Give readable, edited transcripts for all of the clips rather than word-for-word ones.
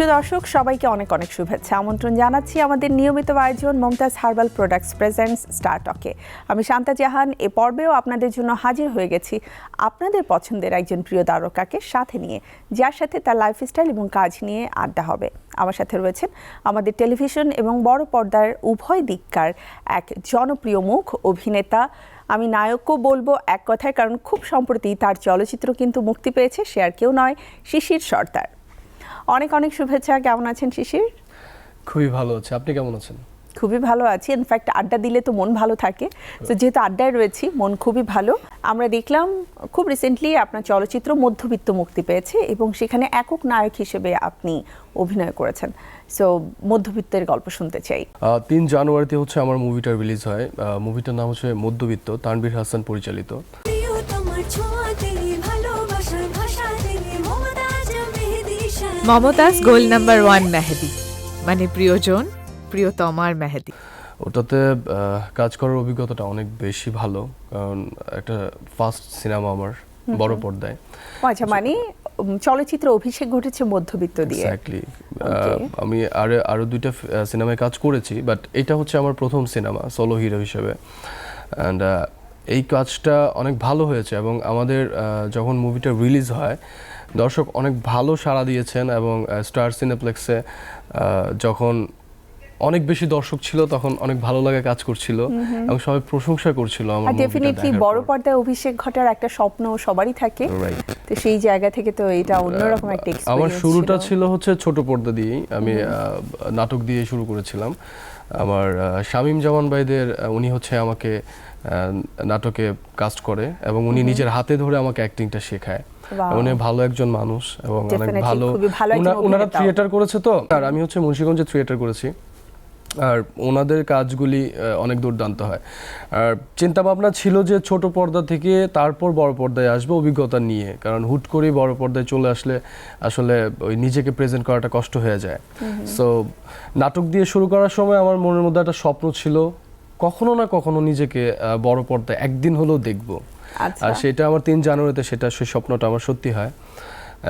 প্রিয় দর্শক সবাইকে অনেক অনেক শুভেচ্ছা আমন্ত্রণ জানাচ্ছি আমাদের নিয়মিত আয়োজন Momtaz herbal products presents star টকে। আমি শান্তা জাহান এ পর্বেও আপনাদের জন্য হাজির হয়ে গেছি আপনাদের পছন্দের একজন প্রিয় তারকাকে সাথে নিয়ে, যার সাথে তার লাইফস্টাইল এবং কাজ নিয়ে আড্ডা হবে। আমার সাথে রয়েছেন আমাদের টেলিভিশন এবং বড় পর্দার উভয় দিককার এক জনপ্রিয় মুখ অভিনেতা। আমি নায়কও বলবো এক কথায়, কারণ খুব সম্প্রতি তার চলচ্চিত্র কিন্তু মুক্তি পেয়েছে, সে আর কেউ নয়, শিশির সর্দার। অনেক অনেক শুভেচ্ছা। কেমন আছেন শিশির? খুবই ভালো আছে, আপনি কেমন আছেন? খুবই ভালো আছি। ইনফ্যাক্ট আড্ডা দিলে তো মন ভালো থাকে, তো যেহেতু আড্ডায় রয়েছি মন খুবই ভালো। আমরা দেখলাম খুব রিসেন্টলি আপনার চলচ্চিত্র মধ্যবিত্ত মুক্তি পেয়েছে এবং সেখানে একক নায়ক হিসেবে আপনি অভিনয় করেছেন। সো মধ্যবিত্তের গল্প শুনতে চাই। 3 জানুয়ারিতে হচ্ছে আমার মুভিটা রিলিজ হয়। মুভিটার নাম হচ্ছে মধ্যবিত্ত, তানভীর হাসান পরিচালিত। মমতাজ গোল নাম্বার 1 মেহেদি, মানে প্রিয়জন প্রিয়তমার মেহেদি। ওটাতে কাজ করার অভিজ্ঞতাটা অনেক বেশি ভালো, কারণ একটা ফার্স্ট সিনেমা আমার বড় পর্দায়। আচ্ছা, মানে চলচ্চিত্র অভিষেক ঘটেছে মধ্যবিত্ত দিয়ে। এক্স্যাক্টলি। আমি আরো 2টা সিনেমায় কাজ করেছি, বাট এটা হচ্ছে আমার প্রথম সিনেমা সোলো হিরো হিসেবে। অ্যান্ড এই কাজটা অনেক ভালো হয়েছে এবং আমাদের যখন মুভিটা রিলিজ হয় দর্শক অনেক ভালো সাড়া দিয়েছেন এবং স্টার সিনেপ্লেক্সে যখন অনেক বেশি দর্শক ছিল তখন অনেক ভালো লাগে কাজ করছিল এবং সবাই প্রশংসা করছিল আমার মুভিটা। ডেফিনেটলি বড় পর্দায় অভিষেক ঘটার একটা স্বপ্ন সবারই থাকে, তো সেই জায়গা থেকে তো এটা অন্যরকম একটা এক্সপেরিয়েন্স। আমার শুরুটা ছিল হচ্ছে ছোট পর্দা দিয়েই, আমি নাটক দিয়ে শুরু করেছিলাম। আমার শামীম জামান ভাইদের উনি হচ্ছে আমাকে নাটকে কাস্ট করে এবং উনি নিজের হাতে ধরে আমাকে অ্যাক্টিংটা শেখায়। উনি ভালো একজন মানুষ এবং অনেক ভালো, ওনারা থিয়েটার করেছে তো, আর আমি হচ্ছে মুন্সিগঞ্জে থিয়েটার করেছি, আর ওনাদের কাজগুলি অনেক দুর্দান্ত হয়। আর চিন্তা ভাবনা ছিল যে ছোট পর্দা থেকে তারপর বড় পর্দায় আসবে অভিজ্ঞতা নিয়ে, কারণ হুট করেই বড় পর্দায় চলে আসলে আসলে ওই নিজেকে প্রেজেন্ট করাটা কষ্ট হয়ে যায়। সো নাটক দিয়ে শুরু করার সময় আমার মনের মধ্যে একটা স্বপ্ন ছিল কখনো না কখনো নিজেকে বড় পর্দায় একদিন হলেও দেখব। আর সেটা আমার 3 জানুয়ারিতে সেই স্বপ্নটা আমার সত্যি হয়।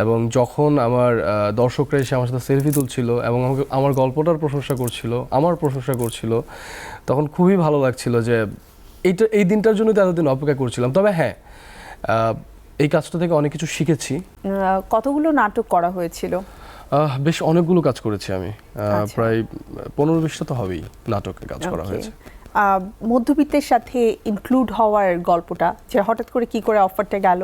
এবং যখন আমার দর্শকরা এসে আমার সাথে সেলফি তুলছিল এবং আমার গল্পটার প্রশংসা করছিল তখন খুবই ভালো লাগছিল যে এই দিনটার জন্য তো এতদিন অপেক্ষা করছিলাম। তবে হ্যাঁ, এই কাজটা থেকে অনেক কিছু শিখেছি। কতগুলো নাটক করা হয়েছিল? বেশ অনেকগুলো কাজ করেছি আমি, প্রায় 15-20টা তো হবেই নাটকে কাজ করা হয়েছে। মধ্যবিত্তের সাথে ইনক্লুড হওয়ার গল্পটা, যে হঠাৎ করে কি করে অফারটা গেল?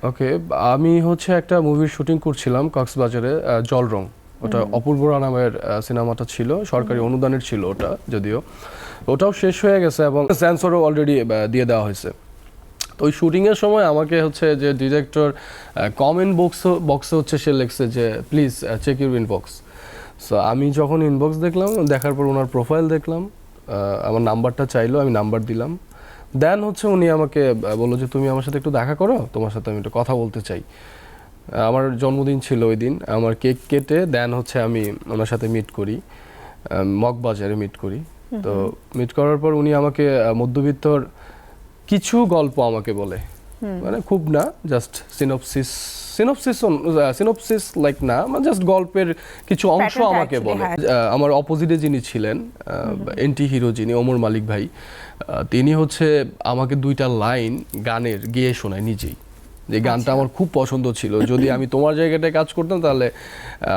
ওকে, আমি হচ্ছে একটা মুভির শুটিং করছিলাম কক্সবাজারে, জলরং। ওটা অপূর্বরা নামের সিনেমাটা ছিল, সরকারি অনুদানের ছিল ওটা, যদিও ওটাও শেষ হয়ে গেছে এবং সেন্সরও অলরেডি দিয়ে দেওয়া হয়েছে। তো ওই শুটিংয়ের সময় আমাকে হচ্ছে যে ডিরেক্টর কমেন্ট বক্সে হচ্ছে সে লিখছে যে please check your inbox. So আমি যখন ইনবক্স দেখলাম, দেখার পর ওনার প্রোফাইল দেখলাম, আমার নাম্বারটা চাইলো, আমি নাম্বার দিলাম। দেন হচ্ছে উনি আমাকে বললো যে তুমি আমার সাথে একটু দেখা করো, তোমার সাথে আমি একটু কথা বলতে চাই। আমার জন্মদিন ছিল ওই দিন, আমার কেক কেটে দেন হচ্ছে আমি ওনার সাথে মিট করি, মগবাজারে মিট করি। তো মিট করার পর উনি আমাকে মধ্যবিত্তর কিছু গল্প আমাকে বলে, মানে খুব না, জাস্ট সিনোপসিস লাইক না, মানে জাস্ট গল্পের কিছু অংশ আমাকে বলে। আমার অপোজিটে যিনি ছিলেন এন্টি হিরো, যিনি ওমর মালিক ভাই, তিনি হচ্ছে আমাকে 2টা লাইন গানের গেয়ে শোনায় নিজেই। যে গানটা আমার খুব পছন্দ ছিল, যদি আমি তোমার জায়গাটায় কাজ করতাম তাহলে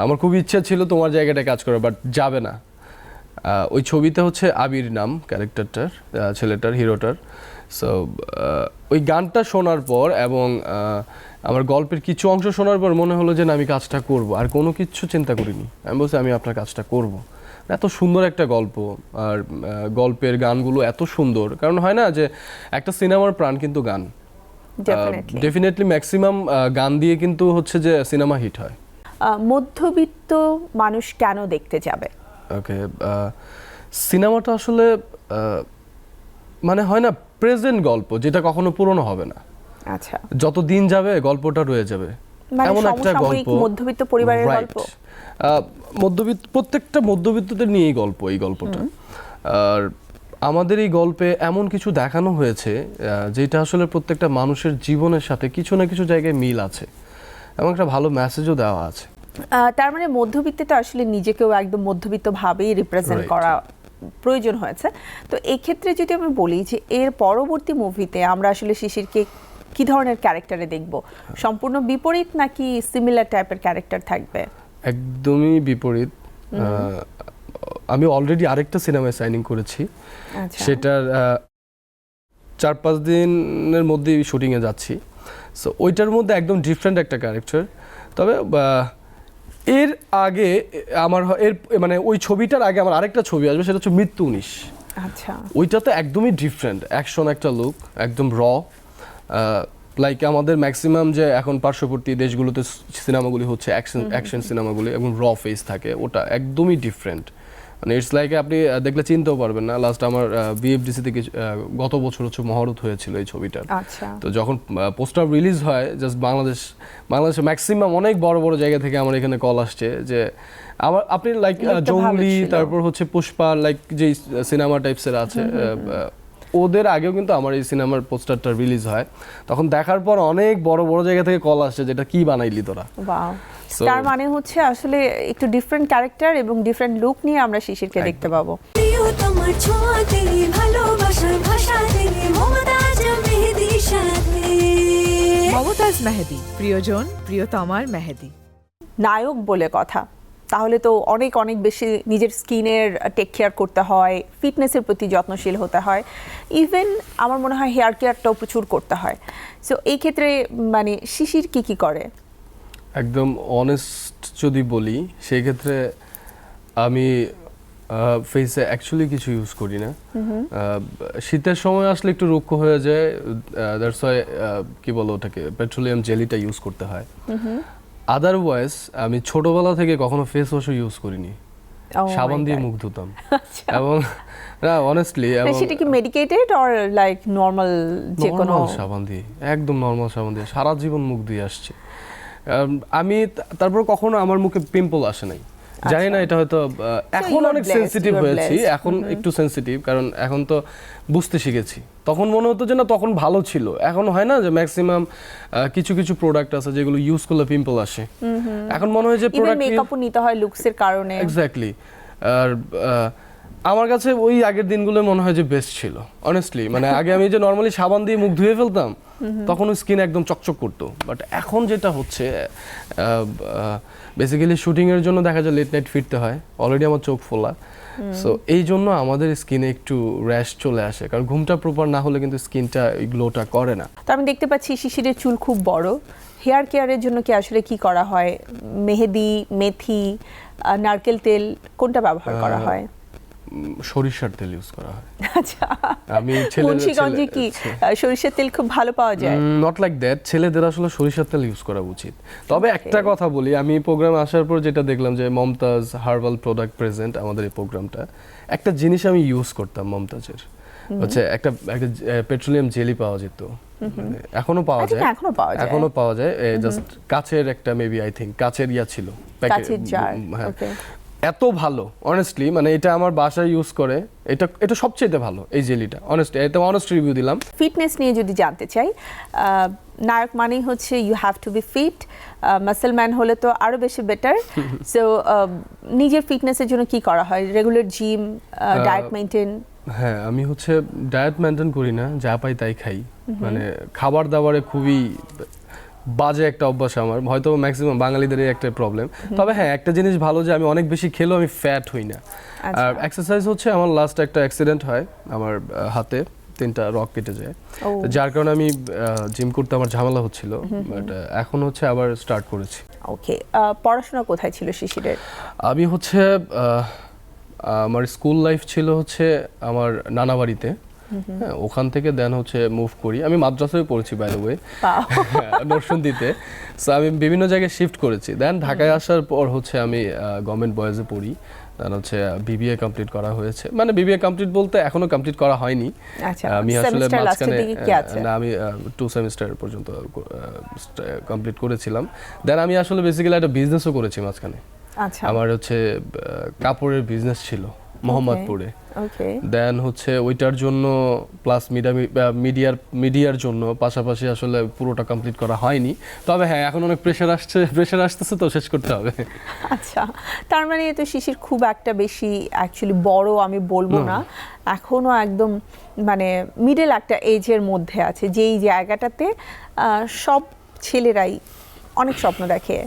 আমার খুব ইচ্ছা ছিল তোমার জায়গাটায় কাজ করার, বাট যাবে না। ওই ছবিতে হচ্ছে আবির নাম ক্যারেক্টারটার, ছেলেটার, হিরোটার। সো ওই গানটা শোনার পর এবং আমার গল্পের কিছু অংশ শোনার পর মনে হলো যে না, আমি কাজটা করব, আর কোনো কিছু চিন্তা করিনি। আমি বলছি আমি আপনার কাজটা করব। এত সুন্দর একটা গল্প, আর গল্পের গানগুলো এত সুন্দর, কারণ হয় না যে একটা সিনেমার প্রাণ কিন্তু গান। ডেফিনেটলি ম্যাক্সিমাম গান দিয়ে কিন্তু হচ্ছে যে সিনেমা হিট হয়। মধ্যবিত্ত মানুষ কেন দেখতে যাবে? ওকে, সিনেমাটা আসলে মানে হয় না প্রেজেন্ট গল্প, যেটা কখনো পুরনো হবে না। আচ্ছা, যত যত দিন যাবে গল্পটা রয়ে যাবে, এমন একটা গল্প। মধ্যবিত্ত পরিবারের গল্প, প্রত্যেকটা মধ্যবিত্তদের নিয়েই গল্প এই গল্পটা। আর আমাদের এই গল্পে এমন কিছু দেখানো হয়েছে যেটা আসলে প্রত্যেকটা মানুষের জীবনের সাথে কিছু না কিছু জায়গায় মিল আছে এবং একটা ভালো মেসেজও দেওয়া আছে। তার মানে মধ্যবিত্তে আসলে নিজেকেও একদম মধ্যবিত্ত ভাবেই রিপ্রেজেন্ট Right. করা প্রয়োজন হয়েছে। তো এই ক্ষেত্রে যদি আমি বলি যে এর পরবর্তী মুভিতে আমরা আসলে শিশিরকে কি ধরনের ক্যারেক্টারে দেখব, সম্পূর্ণ বিপরীত নাকি সিমিলার টাইপের ক্যারেক্টার থাকবে? একদমই বিপরীত। আমি অলরেডি আরেকটা সিনেমায় সাইনিং করেছি, আচ্ছা। সেটার 4-5 দিনের মধ্যেই শুটিংয়ে যাচ্ছি। সো ওইটার মধ্যে একদম ডিফারেন্ট একটা ক্যারেক্টার। তবে এর আগে এর মানে ওই ছবিটার আগে আমার আরেকটা ছবি আসবে, সেটা হচ্ছে মৃত্যু 19। আচ্ছা। ওইটাতে একদমই ডিফারেন্ট অ্যাকশন একটা লুক, একদম র, লাইক আমাদের ম্যাক্সিমাম যে এখন পার্শ্ববর্তী দেশগুলোতে সিনেমাগুলি হচ্ছে অ্যাকশন সিনেমাগুলি এবং র ফেস থাকে, ওটা একদমই ডিফারেন্ট। মানে ইটস লাইক আপনি দেখলে চিনতেও পারবেন না। লাস্ট আমার বিএফডিসি থেকে গত বছর হচ্ছে মহরত হয়েছিল এই ছবিটার। আচ্ছা। তো যখন পোস্টার রিলিজ হয়, জাস্ট বাংলাদেশে ম্যাক্সিমাম অনেক বড় বড় জায়গা থেকে আমার এখানে কল আসছে যে আপনি লাইক লোকটা ভালো জঙ্গলি, ছিল। তারপর হচ্ছে পুষ্পা, লাইক যে সিনেমা টাইপসের আছে, ওদের আগেও কিন্তু আমার এই সিনেমার পোস্টারটা রিলিজ হয়। তখন দেখার পর অনেক বড় বড় জায়গা থেকে কল আসছে, যেটা কি বানাইলি তোরা। ওয়াও। So- তার মানে হচ্ছে আসলে একটু ডিফারেন্ট ক্যারেক্টার এবং ডিফারেন্ট লুক নিয়ে আমরা শিশিরকে দেখতে পাবো। প্রিয় তোমার ছোঁয়াতে ভালোবাসার ভাষাতে মমতাজ মেহেদি সাথে মমতাজ মেহেদি, প্রিয়জন প্রিয়তমার মেহেদি। নায়ক বলে কথা, তাহলে তো অনেক অনেক বেশি নিজের স্কিনের টেক কেয়ার করতে হয়, ফিটনেসের প্রতি যত্নশীল হতে হয়, ইভেন আমার মনে হয় হেয়ার কেয়ারটাও প্রচুর করতে হয়। সো এই ক্ষেত্রে মানে শিশির কি করে? একদম অনেস্ট যদি বলি, সেই ক্ষেত্রে আমি ফেসে অ্যাকচুয়ালি কিছু ইউজ করি না। শীতের সময় আসলে একটু রুক্ষ হয়ে যায়, দ্যাটস ওয়াই কি বলো ওটাকে পেট্রোলিয়াম জেলিটা ইউজ করতে হয়। আদারওয়াইজ আমি ছোটবেলা থেকে কখনো ফেস ওয়াশও ইউজ করিনি, Oh my সাবান দিয়ে God. মুখ ধুতাম। আচ্ছা। এবং না অনেস্টলি, এবং সেটা কি মেডিকেটেড অর লাইক নর্মাল যে কোনো? নর্মাল সাবান দিয়ে, একদম নর্মাল সাবান দিয়ে সারা জীবন মুখ দিয়ে আসছি। আমি তারপর কখনো আমার মুখে পিম্পল আসে নাই, জানি না, এটা হয়তো এখন you are অনেক blessed, সেনসিটিভ you are হয়েছি, blessed. এখন একটু সেনসিটিভ, কারণ এখন তো বুঝতে শিখেছি। তখন মনে হতো যে না, তখন ভালো ছিল। এখন হয় না যে ম্যাক্সিমাম কিছু কিছু প্রোডাক্ট আছে যেগুলো ইউজ করলে পিম্পল আসে, এখন মনে হয় যে ইভেন প্রোডাক্ট মেকআপও নিতে হয় লুকসের কারণে। এক্স্যাক্টলি। আর আমার কাছে ওই আগের দিনগুলো মনে হয় যে বেস্ট ছিল অনেস্টলি। মানে আগে আমি যে নর্মালি সাবান দিয়ে মুখ ধুয়ে ফেলতাম, তখন স্কিন একদম চকচক করতো। বাট এখন যেটা হচ্ছে, বেসিক্যালি শুটিংয়ের জন্য দেখা যায় লেট নাইট ফিরতে হয়, অলরেডি আমার চোখ ফোলা। সো এই জন্য আমাদের স্কিনে একটু র্যাশ চলে আসে, কারণ ঘুমটা প্রপার না হলে কিন্তু স্কিনটা এই গ্লোটা করে না। তো আমি দেখতে পাচ্ছি শিশিরের চুল খুব বড়। হেয়ার কেয়ারের জন্য কি আসলে কি করা হয়? মেহেদি, মেথি, নারকেল তেল কোনটা ব্যবহার করা হয়? সরিষার তেল ইউজ করা হয়। আচ্ছা। আমি মুন্সিগঞ্জে কি সরিষার তেল খুব ভালো পাওয়া যায়? নট লাইক দ্যাট, ছেলেদের আসলে সরিষার তেল ইউজ করা উচিত। তবে একটা কথা বলি, আমি প্রোগ্রামে আসার পর যেটা দেখলাম যে মমতাজ হার্বাল প্রোডাক্ট প্রেজেন্ট আমাদের এই প্রোগ্রামটা, একটা জিনিস আমি ইউজ করতাম মমতাজের, হচ্ছে একটা পেট্রোলিয়াম জেলি পাওয়া যেত, মানে এখনো পাওয়া যায়, এখনো পাওয়া যায়, জাস্ট কাচের একটা মেবি আই থিঙ্ক কাচের ছিল, কাচের জার। হ্যাঁ, ওকে। এত ভালো অনেস্টলি, মানে এটা আমার বাসায় ইউজ করে, এটা সবচেয়ে ভালো এই জেলিটা, অনেস্টলি, এটা অনেস্ট রিভিউ দিলাম। ফিটনেস নিয়ে যদি জানতে চাই, নায়ক মানেই হচ্ছে you have to be fit, muscle man হলে তো আরো বেশি বেটার। সো নিজের ফিটনেসের জন্য কি করা হয়? Regular gym, diet maintain? হ্যাঁ, আমি হচ্ছে ডায়েট মেনটেন করি না, যা পাই তাই খাই। মানে খাবার দাবারে খুবই বাজে একটা অভ্যাস আমার, হয়তো ম্যাক্সিমাম বাঙালিদেরই একটা প্রবলেম। তবে হ্যাঁ, একটা জিনিস ভালো যে আমি অনেক বেশি খেলেও আমি ফ্যাট হই না। আর এক্সারসাইজ হচ্ছে, আমার লাস্ট একটা অ্যাক্সিডেন্ট হয়, আমার হাতে 3টা রক কেটে যায়, তো যার কারণে আমি জিম করতে আমার ঝামেলা হচ্ছিল, বাট এখন হচ্ছে আবার স্টার্ট করেছি। ওকে। পড়াশোনা কোথায় ছিল শিশিরের? আমি হচ্ছে আমার স্কুল লাইফ ছিল হচ্ছে আমার নানা বাড়িতে, হ্যাঁ, ওখান থেকে দেন হচ্ছে মুভ করি। আমি মাদ্রাসায় পড়েছি বাই দ্য ওয়ে, নরসিংদীতে। সো আমি বিভিন্ন জায়গায় শিফট করেছি। দেন ঢাকায় আসার পর হচ্ছে আমি গভর্নমেন্ট বয়েজে পড়ি, দেন হচ্ছে বিবিএ কমপ্লিট করা হয়েছে। মানে বিবিএ কমপ্লিট বলতে এখনো কমপ্লিট করা হয়নি, আচ্ছা, আমি আসলে সেমিস্টার লাস্টের মাঝখানে দিকে কি আছে? না, আমি 2 সেমিস্টার পর্যন্ত কমপ্লিট করেছিলাম। দেন আমি আসলে বেসিক্যালি একটা বিজনেসও করেছি মাঝখানে। আচ্ছা। আমার হচ্ছে কাপড়ের বিজনেস ছিল, মোহাম্মদপুরে। ওকে, দেন হচ্ছে ওইটার জন্য প্লাস মিডিয়ার জন্য পাশাপাশি আসলে পুরোটা কমপ্লিট করা হয়নি। তবে হ্যাঁ, এখন অনেক প্রেশার আসতেছে, তো শেষ করতে হবে। আচ্ছা, তার মানে তো শিশির খুব একটা বেশি অ্যাকচুয়ালি বড় আমি বলবো না, এখনো একদম মানে মিডল একটা এজের মধ্যে আছে, যেই জায়গাটাতে সব ছেলেরাই অনেক স্বপ্ন দেখে,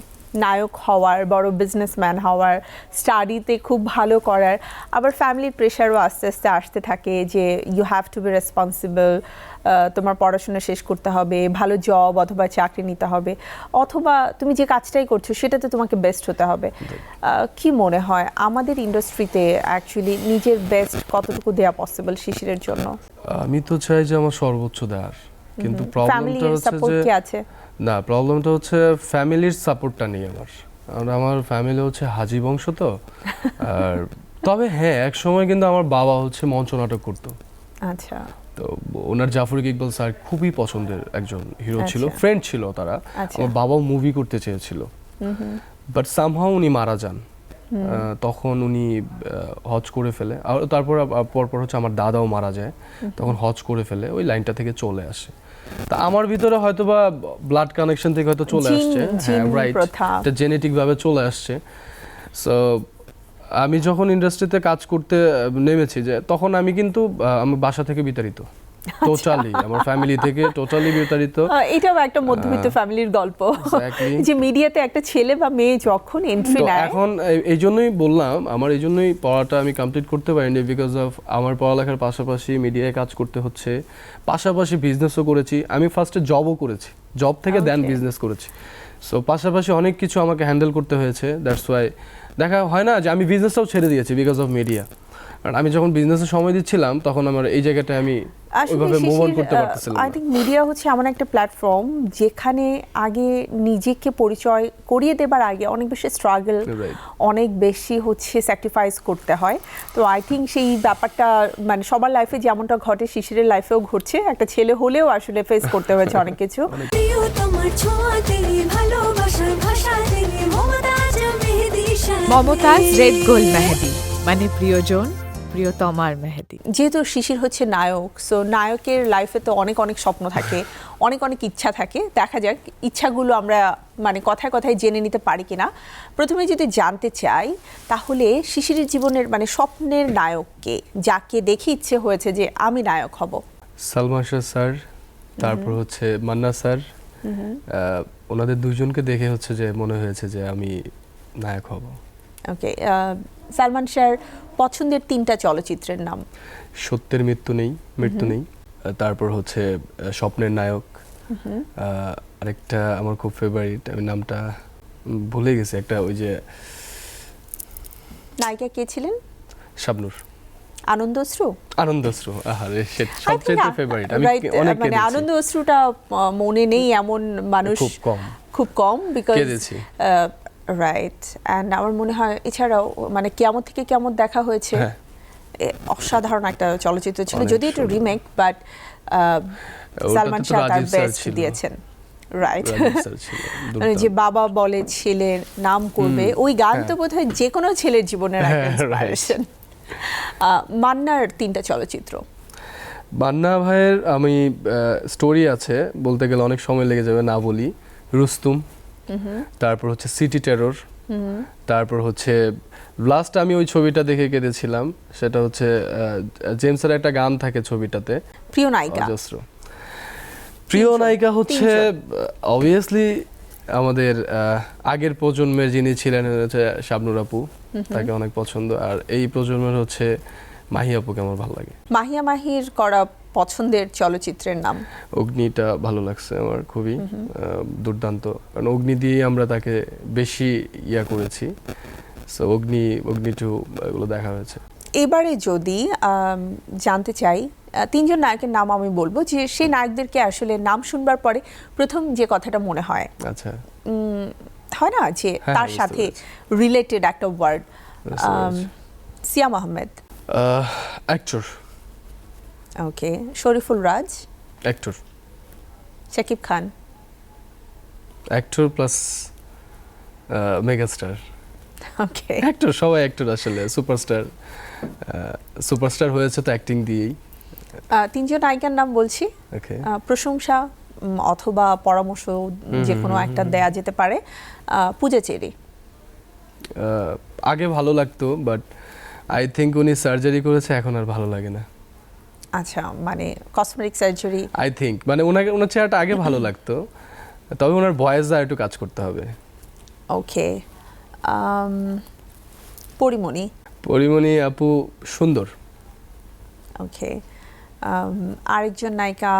নায়ক হওয়ার, বড় বিজনেসম্যান হওয়ার, স্টাডিতে খুব ভালো করার, আবার ফ্যামিলির প্রেশারও আস্তে আস্তে আসতে থাকে যে you have to be responsible, তোমার পড়াশোনা শেষ করতে হবে, ভালো জব অথবা চাকরি নিতে হবে, অথবা তুমি যে কাজটাই করছো সেটাতে তোমাকে বেস্ট হতে হবে। কি মনে হয় আমাদের ইন্ডাস্ট্রিতে অ্যাকচুয়ালি নিজের বেস্ট কতটুকু দেওয়া পসিবল শিশিরের জন্য? আমি তো চাই যে আমার সর্বোচ্চ দেওয়ার, কিন্তু প্রবলেমটা হচ্ছে সাপোর্ট যে কি আছে? না, প্রবলেমটা হচ্ছে ফ্যামিলির সাপোর্টটা নেই আমার। আর আমার ফ্যামিলি হচ্ছে হাজি বংশ তো। আর তবে হ্যাঁ, এক সময় কিন্তু আমার বাবা হচ্ছে মঞ্চ নাটক করতো। আচ্ছা, তো ওনার জাফর ইকবাল স্যার খুবই পছন্দের একজন হিরো ছিল, আচ্ছা। ফ্রেন্ড ছিল তারা। আচ্ছা। আমার বাবাও মুভি করতে চেয়েছিল, বাট সামহাও উনি মারা যান। তখন উনি হজ করে ফেলে, আর তারপর পরপর হচ্ছে আমার দাদাও মারা যায়, তখন হজ করে ফেলে, ওই লাইনটা থেকে চলে আসে। তা আমার ভিতরে হয়তো বা ব্লাড কানেকশন থেকে হয়তো চলে আসছে, হ্যাঁ রাইট, এটা জেনেটিক ভাবে চলে আসছে। সো আমি যখন ইন্ডাস্ট্রিতে কাজ করতে নেমেছি, যে তখন আমি কিন্তু আমার বাসা থেকে বিতাড়িত, টোটালি আমার ফ্যামিলি থেকে টোটালি বিতাড়িত। এটাও একটা মধ্যবিত্ত ফ্যামিলির গল্প, Exactly. যে মিডিয়াতে একটা ছেলে বা মেয়ে যখন এন্ট্রি তো নেয়। এখন এই জন্যই বললাম, আমার এই জন্যই পড়াটা আমি কমপ্লিট করতে পারিনি, বিকজ অফ আমার পড়ালেখার পাশাপাশি মিডিয়ায় কাজ করতে হচ্ছে, পাশাপাশি বিজনেসও করেছি। আমি ফার্স্টে জবও করেছি, জব থেকে দেন বিজনেস করেছি। সো পাশাপাশি অনেক কিছু আমাকে হ্যান্ডেল করতে হয়েছে। দ্যাটস ওয়াই দেখা হয় না যে আমি বিজনেসটাও ছেড়ে দিয়েছি বিকজ অফ মিডিয়া। কারণ আমি যখন বিজনেসে সময় দিচ্ছিলাম, তখন আমার এই জায়গাটায় আমি ওইভাবে মুভ অন করতে পারতেছিলাম আই থিংক মিডিয়া হচ্ছে এমন একটা প্ল্যাটফর্ম যেখানে আগে নিজেকে পরিচয় করিয়ে দেবার আগে অনেক বেশি স্ট্রাগল, Right. অনেক বেশি হচ্ছে স্যাক্রিফাইস করতে হয়। তো আই থিংক সেই ব্যাপারটা মানে সবার লাইফে যেমনটা ঘটে, শিশিরের লাইফেও ঘটছে, একটা ছেলে হলেও আসলে ফেস করতে হয়েছে অনেক কিছু। প্রিয় তোমার ছোঁয়াতে ভালোবাসার ভাষাতে মমতাজ মেহেদি সাথে। মমতাজ রেড গোল্ড মেহেদি, মানে প্রিয়জন প্রিয়তমার মেহেদি। যেহেতু শিশির হচ্ছে নায়ক, সো নায়কের লাইফে তো অনেক অনেক স্বপ্ন থাকে, অনেক অনেক ইচ্ছা থাকে। দেখা যাক ইচ্ছাগুলো আমরা মানে কথায় কথায় জেনে নিতে পারি কিনা। প্রথমে যদি জানতে চাই, তাহলে শিশিরের জীবনের মানে স্বপ্নের নায়ককে, যাকে দেখে ইচ্ছে হয়েছে যে আমি নায়ক হব? সালমান শাহ স্যার, তারপর হচ্ছে মান্না স্যার, ওনাদের দুজনকে দেখে হচ্ছে যে মনে হয়েছে যে আমি নায়ক হব। ওকে, সালমান শাহর পছন্দের 3টা চলচ্চিত্রের নাম? সত্যের মৃত্যু নেই, তারপর হচ্ছে স্বপ্নের নায়ক, আরেকটা আমার খুব ফেভারিট, আমি নামটা ভুলে গেছি, একটা ওই যে নায়িকা কে ছিলেন? শাবনূর, আনন্দশ্রু। আনন্দশ্রু, আহারে সবচেয়ে ফেভারিট। আমি অনেক মানে কেঁদেছি, আনন্দ অশ্রুটা মনে নেই এমন মানুষ খুব কম, বিকজ কেঁদেছি। রাইট। অ্যান্ড আমার মনে হয় এছাড়াও মানে কিয়ামত থেকে কিয়ামত দেখা হয়েছে, হ্যাঁ। অসাধারণ একটা চলচ্চিত্র ছিল, অনেক যদি এটা সুন্দর। রিমেক, বাট সালমান ওটাতে তো শাহ তার রাজীব স্যার বেস্ট ছিল। দিয়েছেন। রাইট, রাজীব স্যার ছিল, মানে যে দুর্দান্ত। বাবা বলে ছেলের নাম করবে, ওই গান তো বোধহয় যে কোনো ছেলের জীবনের একটা হ্যাঁ, right. ইন্সপিরেশন। মান্নার 3টা চলচ্চিত্র? মান্না ভাইয়ের আমি স্টোরি আছে, বলতে গেলে অনেক সময় লেগে যাবে, না বলি। রুস্তুম, তারপর হচ্ছে সিটি টেরর, তারপর হচ্ছে লাস্ট আমি ওই ছবিটা দেখে কেঁদেছিলাম, সেটা হচ্ছে জেমসের একটা গান থাকে ছবিটাতে, প্রিয় নায়িকা? অজস্র। প্রিয় নায়িকা হচ্ছে অবভিয়াসলি আমাদের আগের প্রজন্মের যিনি ছিলেন হচ্ছে শাবনূর আপু, তাকে অনেক পছন্দ। আর এই প্রজন্মের হচ্ছে মাহি আপুকে আমার ভালো লাগে। মাহিয়া মাহির করা পছন্দের চলচ্চিত্রের নাম? অগ্নিটা ভালো লাগছে আমার খুবই, দুর্দান্ত, কারণ অগ্নি দিয়ে আমরা তাকে বেশি করেছি। সো অগ্নি 2 এগুলো দেখা হয়েছে। এবারে যদি জানতে চাই, 3জন নায়কের নাম আমি বলবো, যে সেই নায়কদেরকে আসলে নাম শুনবার পরে প্রথম যে কথাটা মনে হয়, আচ্ছা, হয় না যে হ্যাঁ, তার বুঝতে সাথে পেরেছি। রিলেটেড একটা ওয়ার্ড? বুঝতে পেরেছি। Siam Ahmed. Actor. Okay. Shariful Raj. Actor. Shakib Khan. Actor plus megastar. Okay, actor, সবাই অ্যাক্টর আসলে, সুপারস্টার হয়েছে তো অ্যাক্টিং দিয়েই। তিনজন নায়িকার নাম বলছি, ওকে, প্রশংসা অথবা পরামর্শ যে কোনো একটা দেয়া যেতে পারে। পূজা চেরি। আগে ভালো লাগতো, বাট আই থিঙ্ক উনি সার্জারি করেছে, এখন আর ভালো লাগে না। আচ্ছা, মানে কসমেটিক সার্জারি। আই থিঙ্ক মানে ওনার চেহারাটা আগে ভালো লাগতো, তবে ওনার ভয়েস আর একটু কাজ করতে হবে। ওকে, পরিমণি। পরিমণি আপু সুন্দর। ওকে, আরেকজন নায়িকা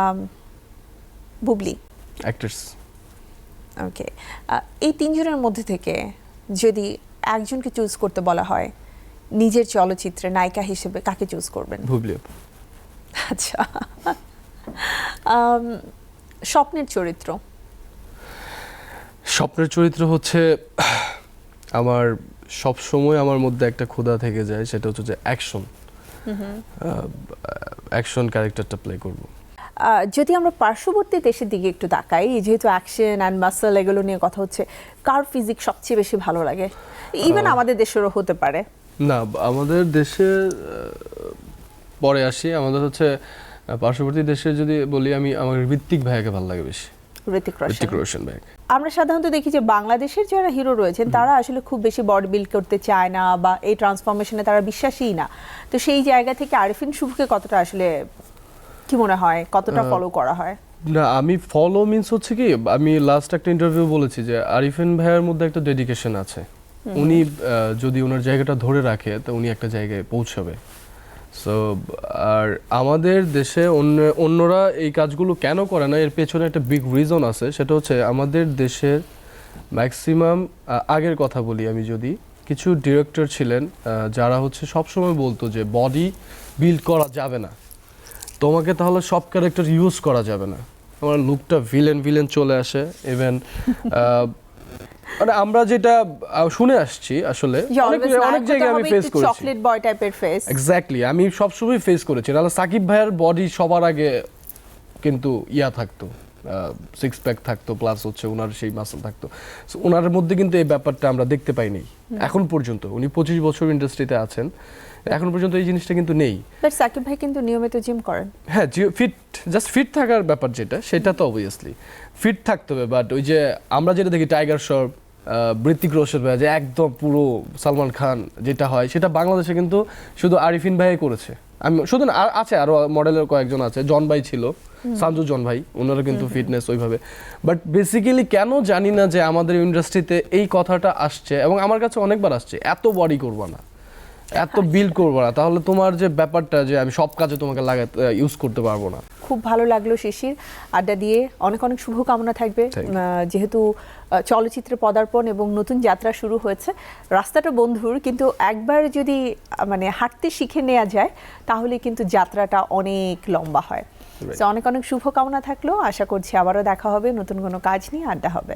বুবলি। অ্যাক্ট্রেস। ওকে, এই তিনজনের মধ্যে থেকে যদি একজনকে চুজ করতে বলা হয় নিজের চলচ্চিত্রে নায়িকা হিসেবে, কাকে চুজ করবেন? বুবলি আপু। আচ্ছা, স্বপ্নের চরিত্র। স্বপ্নের চরিত্র হচ্ছে আমার সব সময় আমার মধ্যে একটা ক্ষুধা থেকে যায়, সেটা হচ্ছে যে অ্যাকশন ক্যারেক্টারটা প্লে করব। যদি আমরা পার্শ্ববর্তী দেশের দিকে একটু তাকাই, যেহেতু অ্যাকশন অ্যান্ড মাসল এগুলো নিয়ে কথা হচ্ছে, কার ফিজিক সবচেয়ে বেশি ভালো লাগে? ইভেন আমাদের দেশেরও হতে পারে। না, আমাদের দেশে পরে আসি। আমাদের হচ্ছে পার্শ্ববর্তী দেশে যদি বলি, আমার ঋত্বিক ভাইয়াকে ভালো লাগে বেশি। ঋত্বিক রোশন ভাই। আমরা সাধারণত দেখি যে বাংলাদেশের যারা হিরো রয়েছেন তারা আসলে খুব বেশি বডি বিল্ড করতে চায় না, বা এই ট্রান্সফরমেশনে তারা বিশ্বাসীই না। তো সেই জায়গা থেকে আরিফিন শুভকে কতটা আসলে কি মনে হয়, কতটা ফলো করা হয়? না, আমি ফলো মিন্স হচ্ছে কি, আমি লাস্ট একটা ইন্টারভিউ বলেছি যে আরিফিন ভাইয়ের মধ্যে একটা ডেডিকেশন আছে। উনি যদি ওনার জায়গাটা ধরে রাখে তো উনি একটা জায়গায় পৌঁছাবে। সো আর আমাদের দেশে অন্যরা এই কাজগুলো কেন করে না, এর পেছনে একটা বিগ রিজন আছে। সেটা হচ্ছে আমাদের দেশের ম্যাক্সিমাম, আগের কথা বলি আমি, যদি কিছু ডিরেক্টর ছিলেন যারা হচ্ছে সবসময় বলতো যে বডি বিল্ড করা যাবে না, তোমাকে তাহলে সব ক্যারেক্টার ইউজ করা যাবে না, আমার লুকটা ভিলেন চলে আসে। ইভেন মানে আমরা যেটা শুনে আসছি আসলে অনেক জায়গায় আমি ফেস করেছি, চকলেট বয় টাইপের ফেস। এক্স্যাক্টলি, আমি সবসময় ফেস করেছি। নাহলে সাকিব ভাইয়ের বডি সবার আগে কিন্তু থাকতো, সিক্স প্যাক থাকতো, প্লাস হচ্ছে ওনার সেই মাসল থাকতো। সো ওনার মধ্যে কিন্তু এই ব্যাপারটা আমরা দেখতে পাইনি এখন পর্যন্ত। উনি 25 বছর ইন্ডাস্ট্রিতে আছেন, এখন পর্যন্ত এই জিনিসটা কিন্তু নেই। বাট সাকিব ভাই কিন্তু নিয়মিত জিম করেন। হ্যাঁ, জাস্ট ফিট থাকার ব্যাপার সেটা তো অবভিয়াসলি ফিট থাকতে হবে। বাট ওই যে আমরা যেটা দেখি টাইগার শ্রফ, ঋত্বিক রোশন ভাই, যে একদম পুরো সালমান খান যেটা হয়, সেটা বাংলাদেশে কিন্তু শুধু আরিফিন ভাই করেছে। আমি শুধু আছে, আরো মডেলের কয়েকজন আছে, জন ভাই ছিল, সানজু জন ভাই, ওনারা কিন্তু ফিটনেস ওইভাবে। বাট বেসিক্যালি কেন জানি না যে আমাদের ইন্ডাস্ট্রিতে এই কথাটা আসছে, এবং আমার কাছে অনেকবার আসছে, এত বডি করবা না, এত বিল্ড করবো না, তাহলে তোমার যে ব্যাপারটা যে আমি সব কাজে তোমাকে ইউজ করতে পারবো না। খুব ভালো লাগলো শিশির, আড্ডা দিয়ে। অনেক অনেক শুভকামনা থাকবে, যেহেতু চলচ্চিত্রে পদার্পণ এবং নতুন যাত্রা শুরু হয়েছে। রাস্তাটা বন্ধুর, কিন্তু একবার যদি মানে হাঁটতে শিখে নেওয়া যায় তাহলে কিন্তু যাত্রাটা অনেক লম্বা হয়। তো অনেক অনেক শুভকামনা থাকলো, আশা করছি আবারও দেখা হবে, নতুন কোনো কাজ নিয়ে আড্ডা হবে।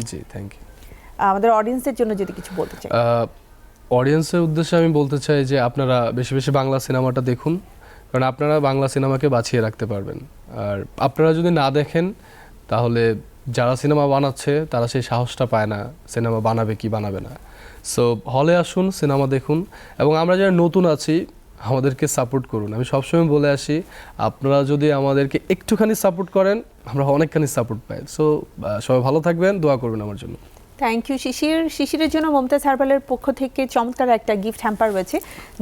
জি, থ্যাংক ইউ। আমাদের অডিয়েন্সের জন্য যদি কিছু বলতে চাই। অডিয়েন্সের উদ্দেশ্যে আমি বলতে চাই যে আপনারা বেশি বেশি বাংলা সিনেমাটা দেখুন, কারণ আপনারা বাংলা সিনেমাকে বাঁচিয়ে রাখতে পারবেন। আর আপনারা যদি না দেখেন তাহলে যারা সিনেমা বানাচ্ছে তারা সেই সাহসটা পায় না, সিনেমা বানাবে কি বানাবে না। সো হলে আসুন, সিনেমা দেখুন, এবং আমরা যারা নতুন আছি আমাদেরকে সাপোর্ট করুন। আমি সবসময় বলে আসি, আপনারা যদি আমাদেরকে একটুখানি সাপোর্ট করেন আমরা অনেকখানি সাপোর্ট পাই। সো সবাই ভালো থাকবেন, দোয়া করবেন আমার জন্য। থ্যাংক ইউ শিশির। শিশিরের জন্য মমতাজ হার্বালের পক্ষ থেকে চমৎকার একটা গিফট হ্যাম্পার রয়েছে,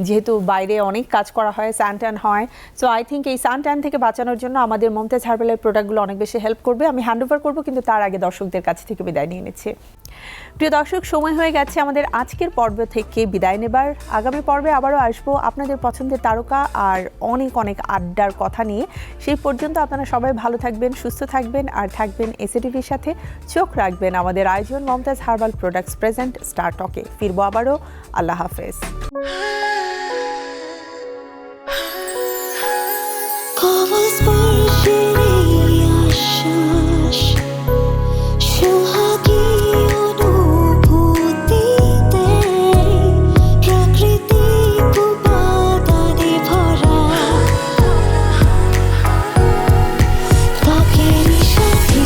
যেহেতু বাইরে অনেক কাজ করা হয়, সানট্যান হয়। সো আই থিঙ্ক এই সানট্যান থেকে বাঁচানোর জন্য আমাদের মমতাজ হার্বালের প্রোডাক্টগুলো অনেক বেশি হেল্প করবে। আমি হ্যান্ড ওভার করবো, কিন্তু তার আগে দর্শকদের কাছ থেকে বিদায় নিয়ে নিচ্ছি। প্রিয় দর্শক, সময় হয়ে গেছে আমাদের আজকের পর্ব থেকে বিদায় নেবার। আগামী পর্বে আবারও আসবো আপনাদের পছন্দের তারকা আর অনেক অনেক আড্ডার কথা নিয়ে। সেই পর্যন্ত আপনারা সবাই ভালো থাকবেন, সুস্থ থাকবেন, আর থাকবেন এসএটিভির সাথে। চোখ রাখবেন আমাদের আয়োজন Momtaz herbal products present star টকে। ফিরবো আবারও। আল্লাহ হাফেজ। কমল স্পর্শে আশ্বাস, সোহাগী অনুভূতিতে প্রাকৃতিক উপাদানে ভরা, ত্বকের সাথে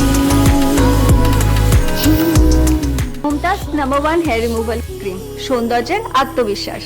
Mumtaz number 1 hair removal cream, সৌন্দর্যের আত্মবিশ্বাস।